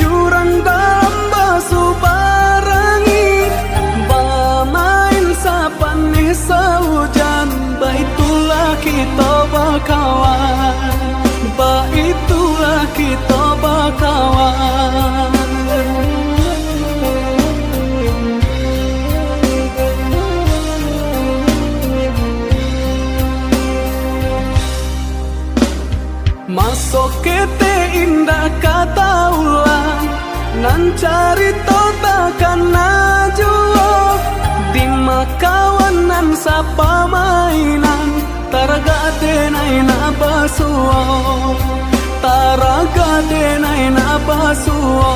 jurang dalam basu barangi, bamain sapane saujan, baitulah kita bakawan, baitulah kita bakawan. Masuk kete indah kata ulang, nan cari takkan najuo, di makawanan sapa mainan, taraga denai na basuo, taraga denai na basuo.